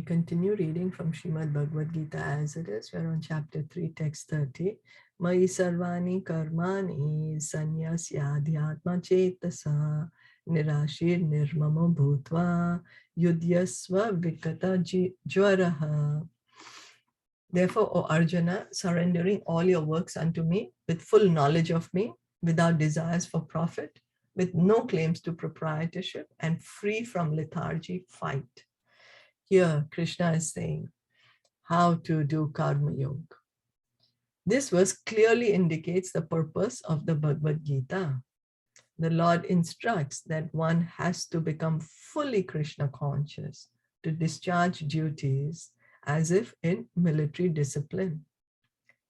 We continue reading from Srimad Bhagavad Gita as it is. We're on chapter 3, text 30. Mai sarvani karmani sanyasya adhyatma chetasa nirashir nirmamo bhutva yudhyasva vikata jwaraha. Therefore, O Arjuna, surrendering all your works unto me with full knowledge of me, without desires for profit, with no claims to proprietorship, and free from lethargy, fight. Here, Krishna is saying how to do Karma Yoga. This verse clearly indicates the purpose of the Bhagavad Gita. The Lord instructs that one has to become fully Krishna conscious to discharge duties as if in military discipline.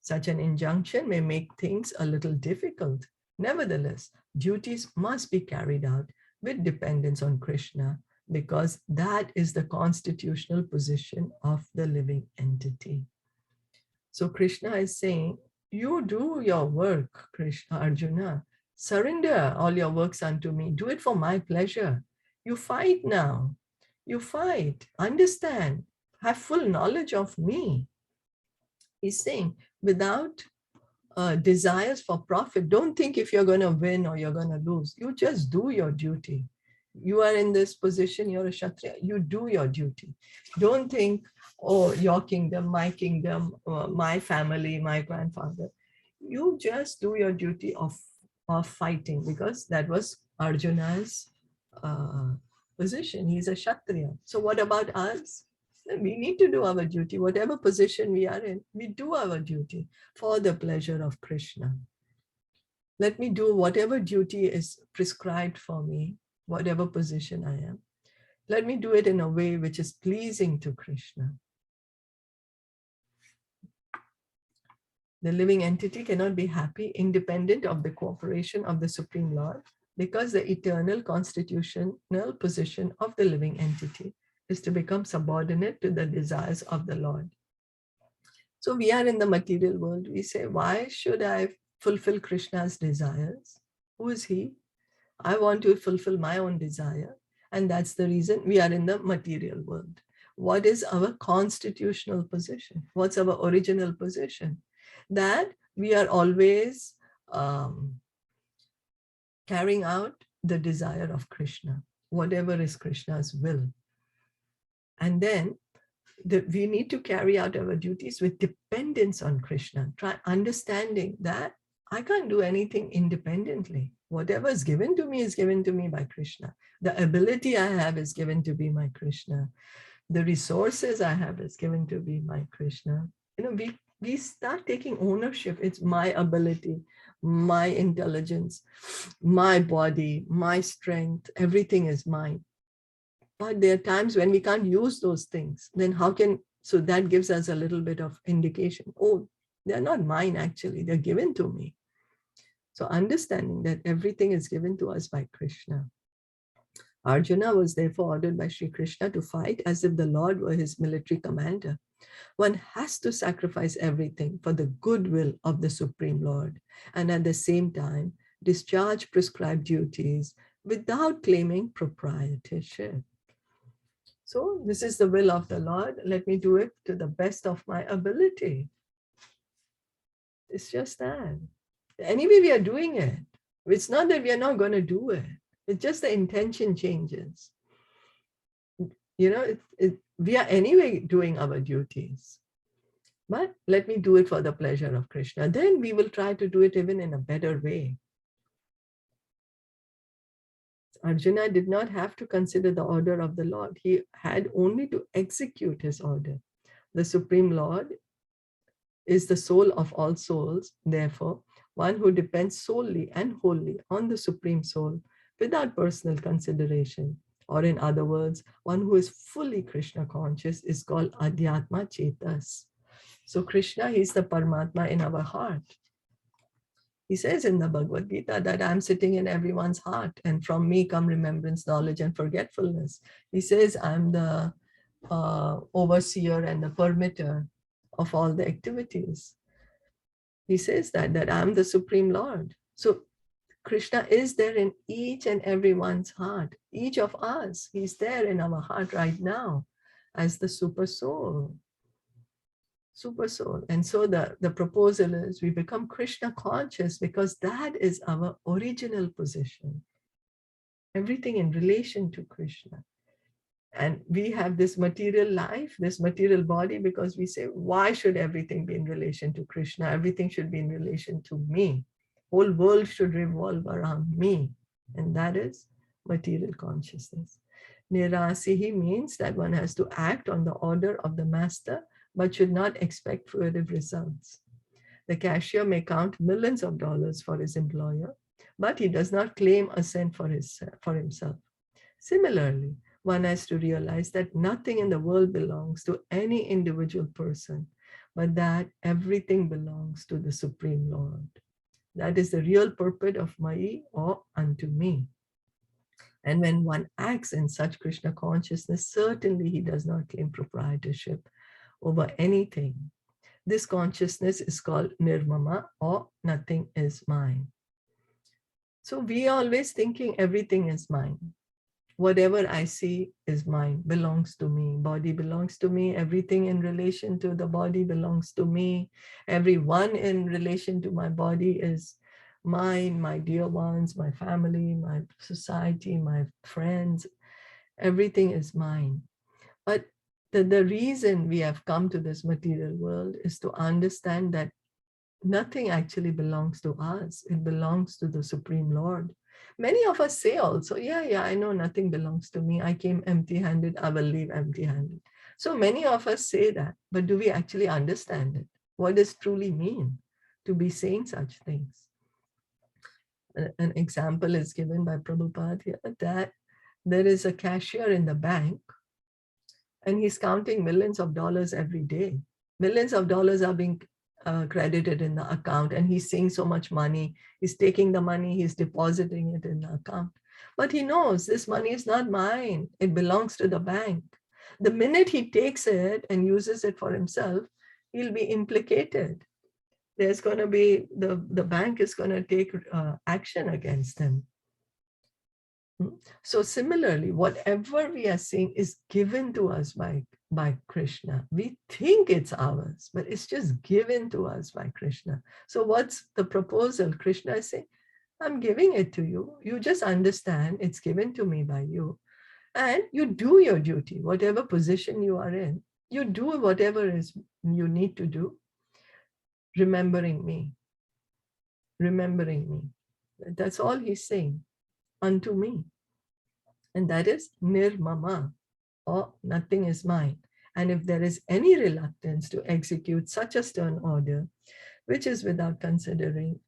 Such an injunction may make things a little difficult. Nevertheless, duties must be carried out with dependence on Krishna, because that is the constitutional position of the living entity. So Krishna is saying, you do your work, Krishna, Arjuna. Surrender all your works unto me. Do it for my pleasure. You fight now. You fight. Understand. Have full knowledge of me. He's saying, without desires for profit, don't think if you're going to win or you're going to lose. You just do your duty. You are in this position, you're a Kshatriya, you do your duty. Don't think, oh, your kingdom, my family, my grandfather. You just do your duty of fighting, because that was Arjuna's position. He's a Kshatriya. So what about us? We need to do our duty. Whatever position we are in, we do our duty for the pleasure of Krishna. Let me do whatever duty is prescribed for me, whatever position I am. Let me do it in a way which is pleasing to Krishna. The living entity cannot be happy independent of the cooperation of the Supreme Lord, because the eternal constitutional position of the living entity is to become subordinate to the desires of the Lord. So we are in the material world. We say, why should I fulfill Krishna's desires? Who is he? I want to fulfill my own desire. And that's the reason we are in the material world. What is our constitutional position? What's our original position? That we are always carrying out the desire of Krishna, whatever is Krishna's will. And then we need to carry out our duties with dependence on Krishna, understanding that I can't do anything independently. Whatever is given to me by Krishna. The ability I have is given to be my Krishna. The resources I have is given to be my Krishna. We start taking ownership. It's my ability, my intelligence, my body, my strength, everything is mine. But there are times when we can't use those things. Then so that gives us a little bit of indication. Oh, they're not mine actually, they're given to me. So understanding that everything is given to us by Krishna. Arjuna was therefore ordered by Sri Krishna to fight as if the Lord were his military commander. One has to sacrifice everything for the goodwill of the Supreme Lord, and at the same time discharge prescribed duties without claiming proprietorship. So this is the will of the Lord. Let me do it to the best of my ability. It's just that. Anyway, we are doing it. It's not that we are not going to do it. It's just the intention changes. We are anyway doing our duties. But let me do it for the pleasure of Krishna. Then we will try to do it even in a better way. Arjuna did not have to consider the order of the Lord. He had only to execute his order. The Supreme Lord is the soul of all souls. Therefore, one who depends solely and wholly on the Supreme Soul without personal consideration, or in other words, one who is fully Krishna conscious, is called Adhyatma Chetas. So Krishna, he's the Paramatma in our heart. He says in the Bhagavad Gita that I'm sitting in everyone's heart, and from me come remembrance, knowledge, and forgetfulness. He says I'm the overseer and the permitter of all the activities. He says that I'm the Supreme Lord. So Krishna is there in each and everyone's heart. Each of us, he's there in our heart right now. as the super soul. Super soul. And so the proposal is we become Krishna conscious because that is our original position. Everything in relation to Krishna. And we have this material life, this material body, because we say, why should everything be in relation to Krishna? Everything should be in relation to me. Whole world should revolve around me. And that is material consciousness. Nirasihi means that one has to act on the order of the master, but should not expect fruitive results. The cashier may count millions of dollars for his employer, but he does not claim a cent for himself. Similarly, one has to realize that nothing in the world belongs to any individual person, but that everything belongs to the Supreme Lord. That is the real purport of Mai, or unto me. And when one acts in such Krishna consciousness, certainly he does not claim proprietorship over anything. This consciousness is called nirmama, or nothing is mine. So we are always thinking everything is mine. Whatever I see is mine, belongs to me. Body belongs to me. Everything in relation to the body belongs to me. Everyone in relation to my body is mine, my dear ones, my family, my society, my friends. Everything is mine. But the reason we have come to this material world is to understand that nothing actually belongs to us. It belongs to the Supreme Lord. Many of us say also, yeah, I know nothing belongs to me. I came empty-handed, I will leave empty-handed. So many of us say that, but do we actually understand it? What does truly mean to be saying such things? An example is given by Prabhupada here, that there is a cashier in the bank and he's counting millions of dollars every day. Millions of dollars are being credited in the account, and he's seeing so much money. He's taking the money, he's depositing it in the account. But he knows this money is not mine. It belongs to the bank. The minute he takes it and uses it for himself, he'll be implicated. There's going to be, the bank is going to take action against him. So similarly, whatever we are seeing is given to us by Krishna. We think it's ours, but it's just given to us by Krishna. So what's the proposal? Krishna is saying, I'm giving it to you. You just understand it's given to me by you. And you do your duty, whatever position you are in. You do whatever is you need to do, remembering me. Remembering me. That's all he's saying, unto me. And that is nirmama, or nothing is mine. And if there is any reluctance to execute such a stern order, which is without consideration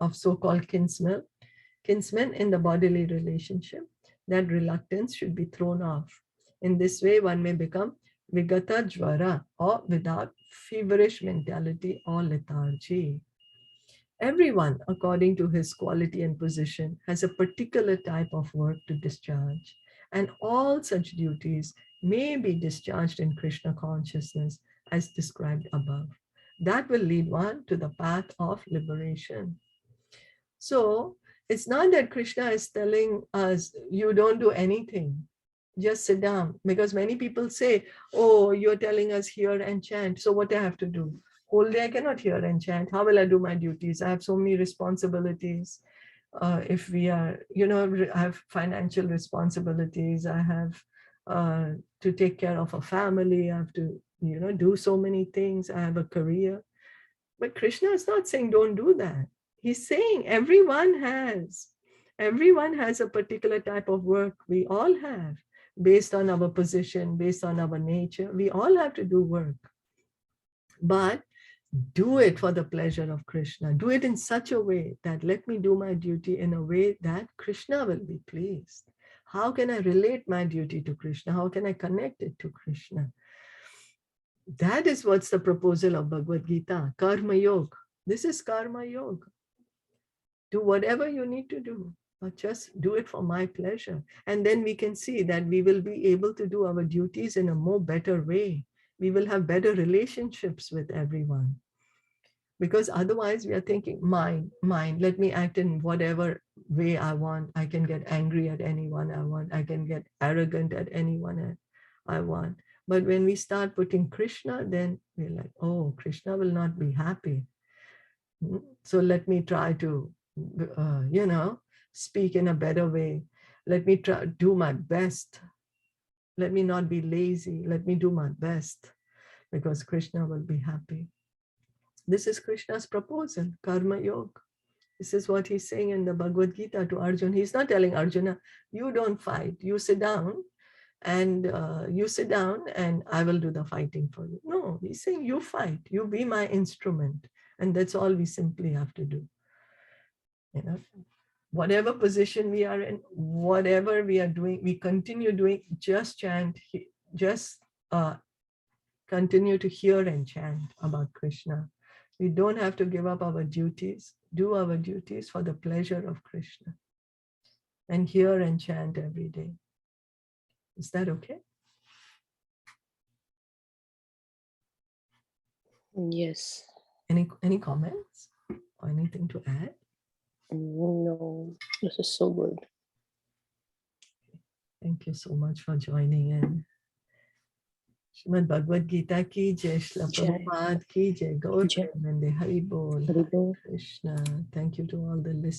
of so-called kinsmen in the bodily relationship, that reluctance should be thrown off. In this way, one may become vigata jvara, or without feverish mentality or lethargy. Everyone, according to his quality and position, has a particular type of work to discharge, and all such duties may be discharged in Krishna consciousness as described above. That will lead one to the path of liberation. So it's not that Krishna is telling us, you don't do anything, just sit down. Because many people say, oh, you're telling us hear and chant, so what do I have to do? Whole day I cannot hear and chant. How will I do my duties? I have so many responsibilities. If we are, I have financial responsibilities. I have to take care of a family. I have to, do so many things. I have a career. But Krishna is not saying don't do that. He's saying everyone has a particular type of work. We all have, based on our position, based on our nature. We all have to do work. But do it for the pleasure of Krishna. Do it in such a way that let me do my duty in a way that Krishna will be pleased. How can I relate my duty to Krishna? How can I connect it to Krishna? That is what's the proposal of Bhagavad Gita, Karma Yoga. This is Karma Yoga. Do whatever you need to do, but just do it for my pleasure. And then we can see that we will be able to do our duties in a more better way. We will have better relationships with everyone. Because otherwise we are thinking, mind, let me act in whatever way I want. I can get angry at anyone I want. I can get arrogant at anyone I want. But when we start putting Krishna, then we're like, oh, Krishna will not be happy. So let me try to, speak in a better way. Let me try do my best. Let me not be lazy. Let me do my best, because Krishna will be happy. This is Krishna's proposal, Karma Yoga. This is what he's saying in the Bhagavad Gita to Arjuna. He's not telling Arjuna, you don't fight, you sit down and I will do the fighting for you. No, he's saying you fight, you be my instrument. And that's all we simply have to do. Whatever position we are in, whatever we are doing, we continue doing, just chant, just continue to hear and chant about Krishna. We don't have to give up our duties, do our duties for the pleasure of Krishna, and hear and chant every day. Is that okay? Yes. Any comments or anything to add? No, this is so good. Thank you so much for joining in. Srimad Bhagavad Gita ki jai, Shilpa Prabhupada ki jai, Gaur Premanande, Hari Bol, Hare Krishna. Thank you to all the listeners.